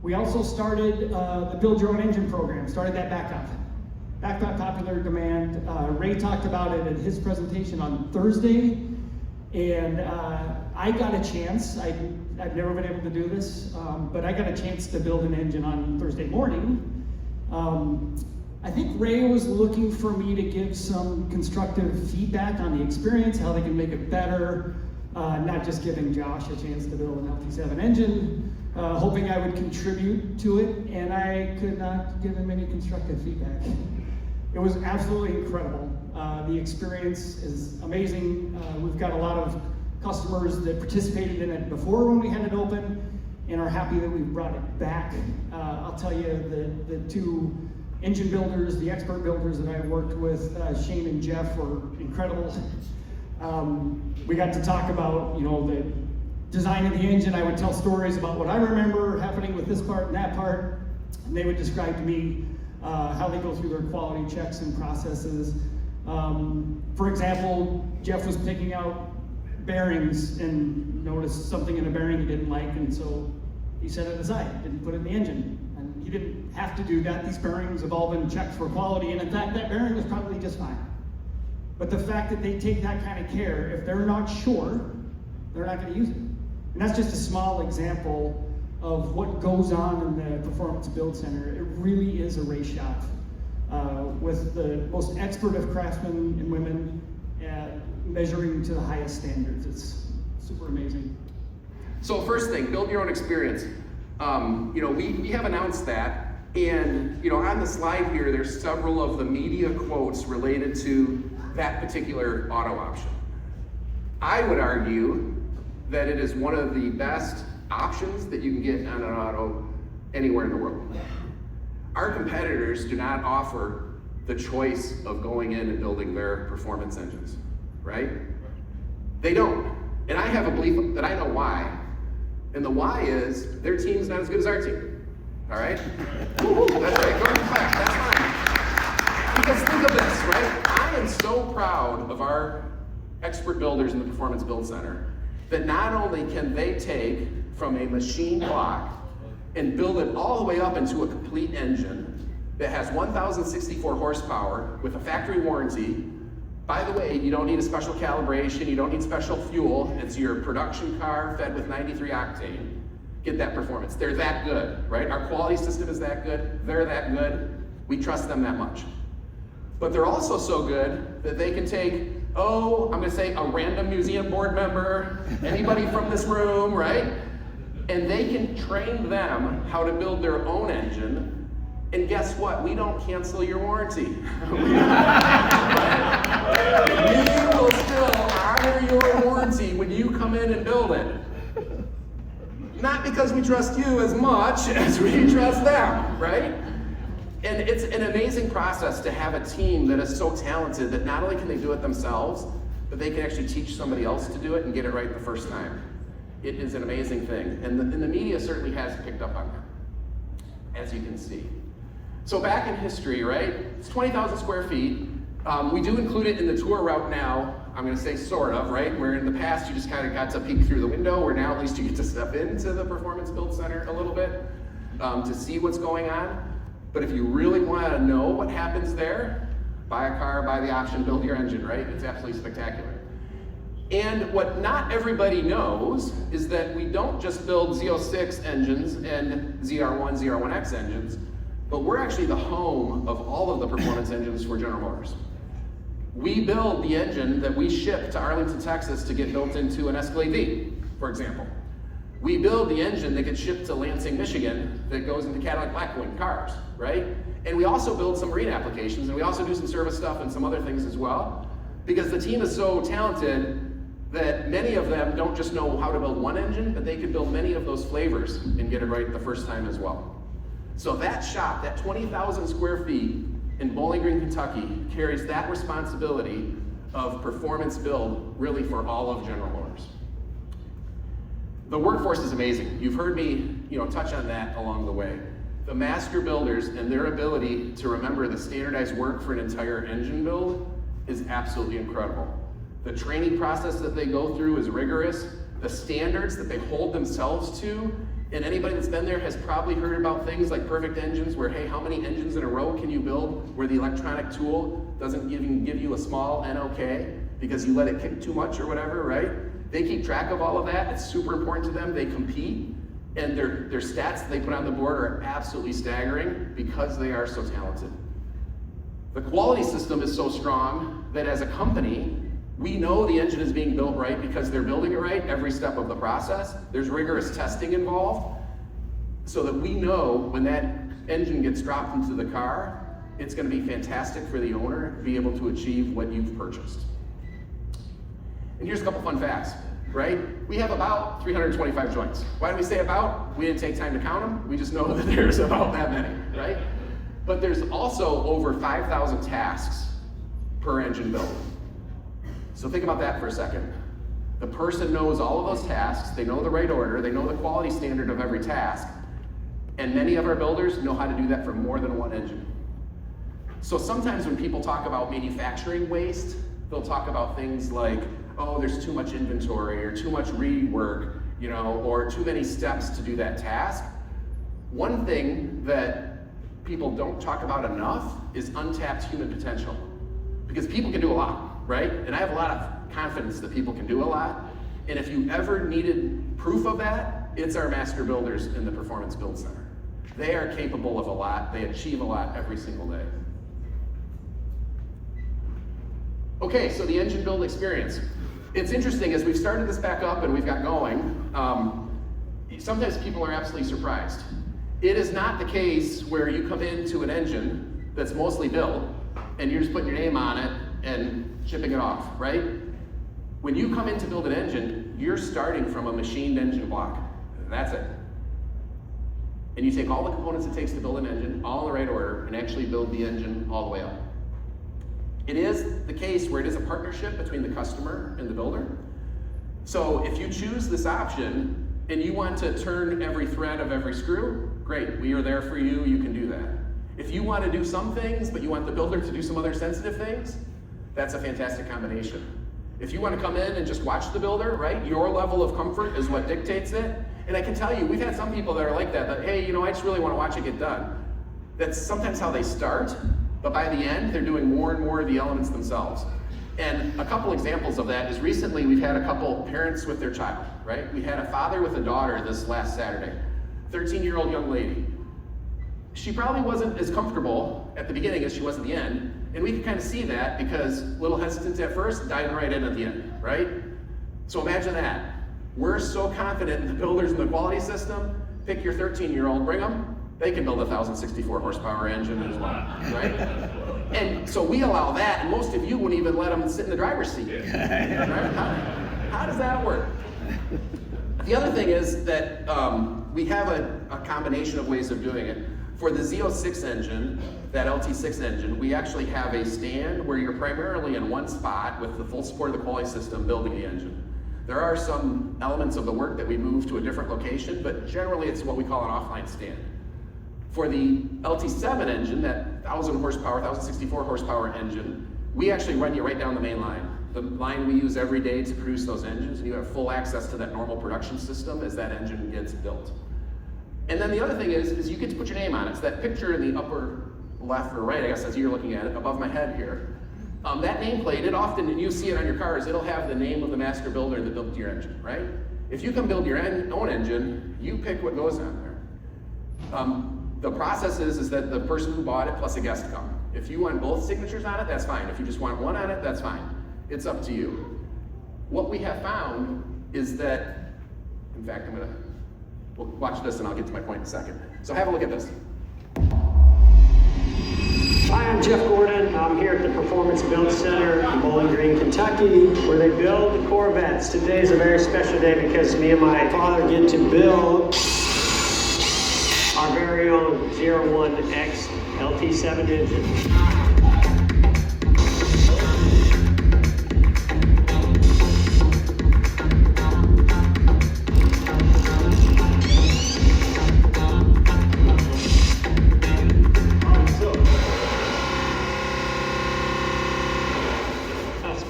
We also started the Build Your Own Engine program, started that back up popular demand. Ray talked about it in his presentation on Thursday, and I got a chance, I've never been able to do this, but I got a chance to build an engine on Thursday morning. I think Ray was looking for me to give some constructive feedback on the experience, how they can make it better, not just giving Josh a chance to build an LT7 engine, hoping I would contribute to it, and I could not give him any constructive feedback. It was absolutely incredible. The experience is amazing. We've got a lot of customers that participated in it before when we had it open and are happy that we brought it back. I'll tell you, the two engine builders, the expert builders that I worked with, Shane and Jeff, were incredible. We got to talk about, the design of the engine. I would tell stories about what I remember happening with this part and that part, and they would describe to me how they go through their quality checks and processes. For example, Jeff was picking out bearings and noticed something in a bearing he didn't like, and so he set it aside, didn't put it in the engine. And he didn't have to do that. These bearings have all been checked for quality, and in fact, that bearing was probably just fine. But the fact that they take that kind of care, if they're not sure, they're not going to use it. And that's just a small example of what goes on in the Performance Build Center. It really is a race shop with the most expert of craftsmen and women measuring to the highest standards. It's super amazing. So first thing, build your own experience. We have announced that, and on the slide here, there's several of the media quotes related to that particular auto option. I would argue that it is one of the best options that you can get on an auto anywhere in the world. Our competitors do not offer the choice of going in and building their performance engines, right? They don't. And I have a belief that I know why. And the why is their team's not as good as our team. All right? Woo-hoo, that's right. Go ahead and clap. That's fine. Because think of this, right? I am so proud of our expert builders in the Performance Build Center that not only can they take from a machine block and build it all the way up into a complete engine that has 1,064 horsepower with a factory warranty. By the way, you don't need a special calibration, you don't need special fuel. It's your production car fed with 93 octane. Get that performance. They're that good, right? Our quality system is that good. They're that good. We trust them that much. But they're also so good that they can take, I'm gonna say a random museum board member, anybody from this room, right? And they can train them how to build their own engine. And guess what? We don't cancel your warranty. We will still honor your warranty when you come in and build it. Not because we trust you as much as we trust them, right? And it's an amazing process to have a team that is so talented that not only can they do it themselves, but they can actually teach somebody else to do it and get it right the first time. It is an amazing thing. And the media certainly has picked up on that, as you can see. So back in history, right? It's 20,000 square feet. We do include it in the tour route now. I'm gonna say sort of, right? Where in the past you just kind of got to peek through the window, where now at least you get to step into the Performance Build Center a little bit to see what's going on. But if you really want to know what happens there, buy a car, buy the option, build your engine, right? It's absolutely spectacular. And what not everybody knows is that we don't just build Z06 engines and ZR1, ZR1X engines, but we're actually the home of all of the performance engines for General Motors. We build the engine that we ship to Arlington, Texas to get built into an Escalade V, for example. We build the engine that gets shipped to Lansing, Michigan that goes into Cadillac Blackwing cars, right? And we also build some marine applications, and we also do some service stuff and some other things as well, because the team is so talented that many of them don't just know how to build one engine, but they can build many of those flavors and get it right the first time as well. So that shop, that 20,000 square feet in Bowling Green, Kentucky, carries that responsibility of performance build really for all of General Motors. The workforce is amazing. You've heard me touch on that along the way. The master builders and their ability to remember the standardized work for an entire engine build is absolutely incredible. The training process that they go through is rigorous. The standards that they hold themselves to And anybody that's been there has probably heard about things like perfect engines where, hey, how many engines in a row can you build where the electronic tool doesn't even give you a small NOK because you let it kick too much or whatever, right? They keep track of all of that. It's super important to them. They compete, and their stats that they put on the board are absolutely staggering because they are so talented. The quality system is so strong that as a company, we know the engine is being built right because they're building it right every step of the process. There's rigorous testing involved so that we know when that engine gets dropped into the car, it's going to be fantastic for the owner to be able to achieve what you've purchased. And here's a couple fun facts, right? We have about 325 joints. Why do we say about? We didn't take time to count them. We just know that there's about that many, right? But there's also over 5,000 tasks per engine build. So think about that for a second. The person knows all of those tasks, they know the right order, they know the quality standard of every task, and many of our builders know how to do that for more than one engine. So sometimes when people talk about manufacturing waste, they'll talk about things like, oh, there's too much inventory or too much rework, you know, or too many steps to do that task. One thing that people don't talk about enough is untapped human potential. Because people can do a lot, right? And I have a lot of confidence that people can do a lot. And if you ever needed proof of that, it's our master builders in the Performance Build Center. They are capable of a lot. They achieve a lot every single day. Okay, so the engine build experience. It's interesting, as we've started this back up and we've got going, sometimes people are absolutely surprised. It is not the case where you come into an engine that's mostly built and you're just putting your name on it and shipping it off, right? When you come in to build an engine, you're starting from a machined engine block. That's it. And you take all the components it takes to build an engine, all in the right order, and actually build the engine all the way up. It is the case where it is a partnership between the customer and the builder. So if you choose this option and you want to turn every thread of every screw, great, we are there for you, you can do that. If you want to do some things, but you want the builder to do some other sensitive things, that's a fantastic combination. If you want to come in and just watch the builder, right, your level of comfort is what dictates it. And I can tell you, we've had some people that are like that, hey, you know, I just really want to watch it get done. That's sometimes how they start, but by the end, they're doing more and more of the elements themselves. And a couple examples of that is recently we've had a couple parents with their child, right? We had a father with a daughter this last Saturday, 13-year-old young lady. She probably wasn't as comfortable at the beginning as she was at the end, and we could kind of see that because a little hesitant at first, diving right in at the end, right? So imagine that. We're so confident in the builders and the quality system, pick your 13-year-old, bring them, they can build a 1,064 horsepower engine as well, right? And so we allow that, and most of you wouldn't even let them sit in the driver's seat. Right? How does that work? The other thing is that we have a combination of ways of doing it. For the Z06 engine, that LT6 engine, we actually have a stand where you're primarily in one spot with the full support of the quality system building the engine. There are some elements of the work that we move to a different location, but generally it's what we call an offline stand. For the LT7 engine, that 1,000 horsepower, 1,064 horsepower engine, we actually run you right down the main line. The line we use every day to produce those engines, and you have full access to that normal production system as that engine gets built. And then the other thing is you get to put your name on it. It's that picture in the upper left or right, I guess, as you're looking at it, above my head here. That nameplate, it often, and you see it on your cars, it'll have the name of the master builder that built your engine, right? If you can build your own engine, you pick what goes on there. The process is that the person who bought it plus a guest come. If you want both signatures on it, that's fine. If you just want one on it, that's fine. It's up to you. What we have found is that, in fact, we'll watch this and I'll get to my point in a second. So have a look at this. Hi, I'm Jeff Gordon. I'm here at the Performance Build Center in Bowling Green, Kentucky, where they build the Corvettes. Today is a very special day because me and my father get to build our very own ZR1X LT7 engine.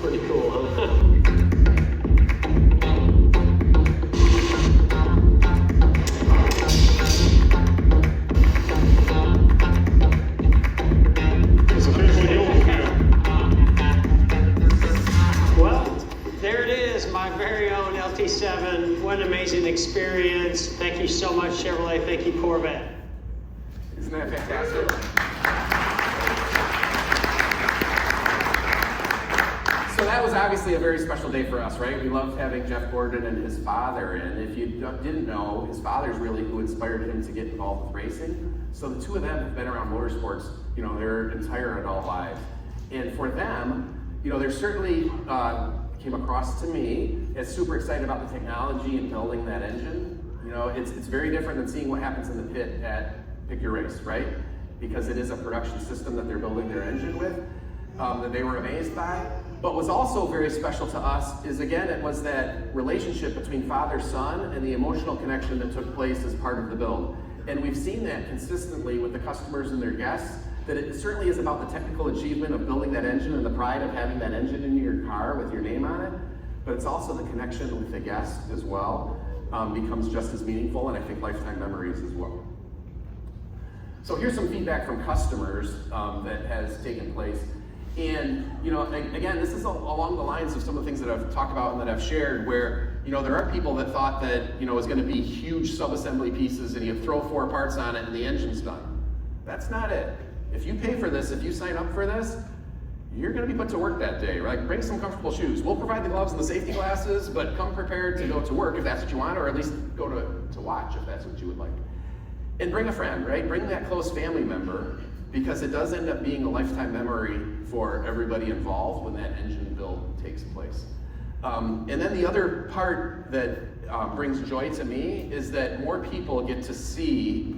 Pretty cool, huh? LT7, what an amazing experience. Thank you so much, Chevrolet. Thank you, Corvette. Isn't that fantastic? So that was obviously a very special day for us, right? We loved having Jeff Gordon and his father, and if you didn't know, his father's really who inspired him to get involved with racing. So the two of them have been around motorsports, their entire adult lives. And for them, they're certainly came across to me as super excited about the technology and building that engine. It's very different than seeing what happens in the pit at Pick Your Race, right? Because it is a production system that they're building their engine with, that they were amazed by. But what's also very special to us is, again, it was that relationship between father-son and the emotional connection that took place as part of the build. And we've seen that consistently with the customers and their guests, that it certainly is about the technical achievement of building that engine and the pride of having that engine in your car with your name on it, but it's also the connection with the guest as well, becomes just as meaningful, and I think lifetime memories as well. So here's some feedback from customers that has taken place. And again, this is along the lines of some of the things that I've talked about and that I've shared, where there are people that thought that it was going to be huge sub-assembly pieces and you throw 4 parts on it and the engine's done. That's not it. If you pay for this, if you sign up for this, you're going to be put to work that day, right? Bring some comfortable shoes. We'll provide the gloves and the safety glasses, but come prepared to go to work if that's what you want, or at least go to watch if that's what you would like. And bring a friend, right? Bring that close family member, because it does end up being a lifetime memory for everybody involved when that engine build takes place. And then the other part that brings joy to me is that more people get to see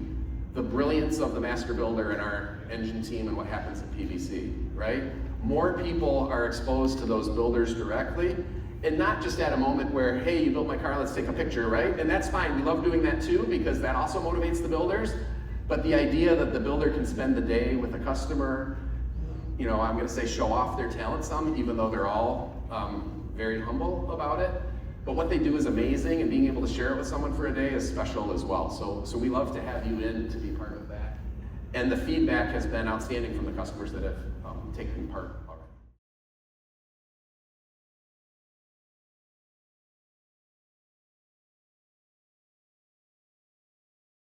the brilliance of the master builder and our engine team and what happens in PVC, right? More people are exposed to those builders directly, and not just at a moment where, hey, you built my car, let's take a picture, right? And that's fine, we love doing that too, because that also motivates the builders. But the idea that the builder can spend the day with a customer, I'm gonna say show off their talent some, even though they're all very humble about it. But what they do is amazing, and being able to share it with someone for a day is special as well. So we love to have you in to be part of that. And the feedback has been outstanding from the customers that have taken part